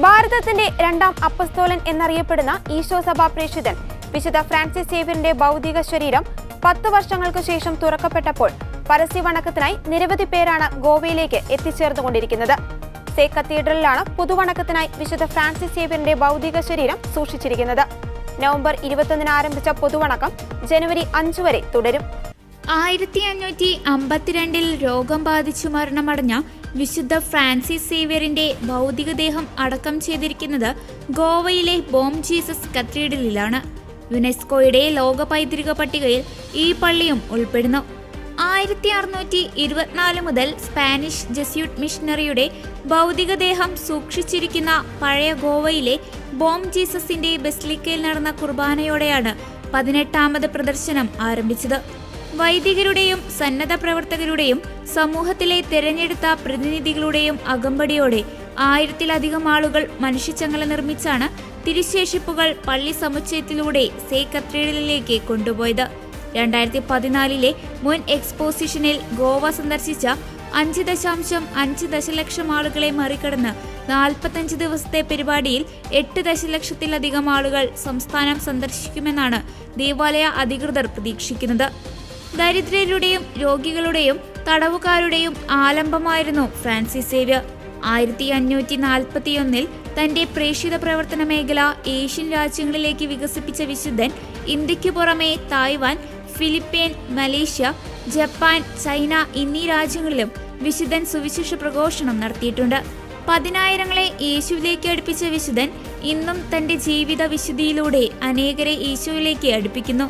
ഭാരതത്തിന്റെ രണ്ടാം അപ്പസ്തോലൻ എന്നറിയപ്പെടുന്ന ഈശോ സഭാ പ്രേക്ഷിതൻ വിശുദ്ധ ഫ്രാൻസിസ് സേവ്യറിന്റെ ഭൗതിക ശരീരം 10 വർഷങ്ങൾക്ക് ശേഷം തുറക്കപ്പെട്ടപ്പോൾ പരസ്യവണക്കത്തിനായി നിരവധി പേരാണ് ഗോവയിലേക്ക് എത്തിച്ചേർന്നുകൊണ്ടിരിക്കുന്നത്. സേ കത്തീഡ്രലിലാണ് പൊതുവണക്കത്തിനായി വിശുദ്ധ ഫ്രാൻസിസ് സേവ്യറിന്റെ ഭൗതിക ശരീരം സൂക്ഷിച്ചിരിക്കുന്നത്. നവംബർ 21 ആരംഭിച്ച പൊതുവണക്കം ജനുവരി 5 വരെ തുടരും. 1552 രോഗം ബാധിച്ചു മരണമടഞ്ഞ വിശുദ്ധ ഫ്രാൻസിസ് സേവ്യറിന്റെ ഭൗതികദേഹം അടക്കം ചെയ്തിരിക്കുന്നത് ഗോവയിലെ ബോം ജീസസ് കത്തീഡ്രലിലാണ്. യുനെസ്കോയുടെ ലോക പൈതൃക പട്ടികയിൽ ഈ പള്ളിയും ഉൾപ്പെടുന്നു. 1624 മുതൽ സ്പാനിഷ് ജെസ്യൂട്ട് മിഷണറിയുടെ ഭൗതികദേഹം സൂക്ഷിച്ചിരിക്കുന്ന പഴയ ഗോവയിലെ ബോം ജീസസിന്റെ ബസിലിക്കയിൽ നടന്ന കുർബാനയോടെയാണ് 18ാമത് പ്രദർശനം ആരംഭിച്ചത്. വൈദികരുടെയും സന്നദ്ധ പ്രവർത്തകരുടെയും സമൂഹത്തിലെ തെരഞ്ഞെടുത്ത പ്രതിനിധികളുടെയും അകമ്പടിയോടെ 1000-ലധികം ആളുകൾ മനുഷ്യച്ചങ്ങല നിർമ്മിച്ചാണ് തിരുശേഷിപ്പുകൾ പള്ളി സമുച്ചയത്തിലൂടെ സേ കത്തീഡ്രലിലേക്ക് കൊണ്ടുപോയത്. 2014 മുൻ എക്സ്പോസിഷനിൽ ഗോവ സന്ദർശിച്ച 5.5 ദശലക്ഷം ആളുകളെ മറികടന്ന് 45 ദിവസത്തെ പരിപാടിയിൽ 8 ദശലക്ഷത്തിലധികം ആളുകൾ സംസ്ഥാനം സന്ദർശിക്കുമെന്നാണ് ദേവാലയ അധികൃതർ പ്രതീക്ഷിക്കുന്നത്. ദരിദ്രരുടെയും രോഗികളുടെയും തടവുകാരുടെയും ആലംബമായിരുന്നു ഫ്രാൻസിസ് സേവ്യർ. 1541 തന്റെ പ്രേക്ഷിത പ്രവർത്തന മേഖല ഏഷ്യൻ രാജ്യങ്ങളിലേക്ക് വികസിപ്പിച്ച വിശുദ്ധൻ ഇന്ത്യയ്ക്കു പുറമെ Taiwan, Philippine, Malaysia, Japan, China എന്നീ രാജ്യങ്ങളിലും വിശുദ്ധൻ സുവിശേഷ പ്രഘോഷണം നടത്തിയിട്ടുണ്ട്. 10,000-ങ്ങളെ യേശുവിലേക്ക് അടുപ്പിച്ച വിശുദ്ധൻ ഇന്നും തന്റെ ജീവിത വിശുദ്ധിയിലൂടെ അനേകരെ യേശുവിലേക്ക് അടുപ്പിക്കുന്നു.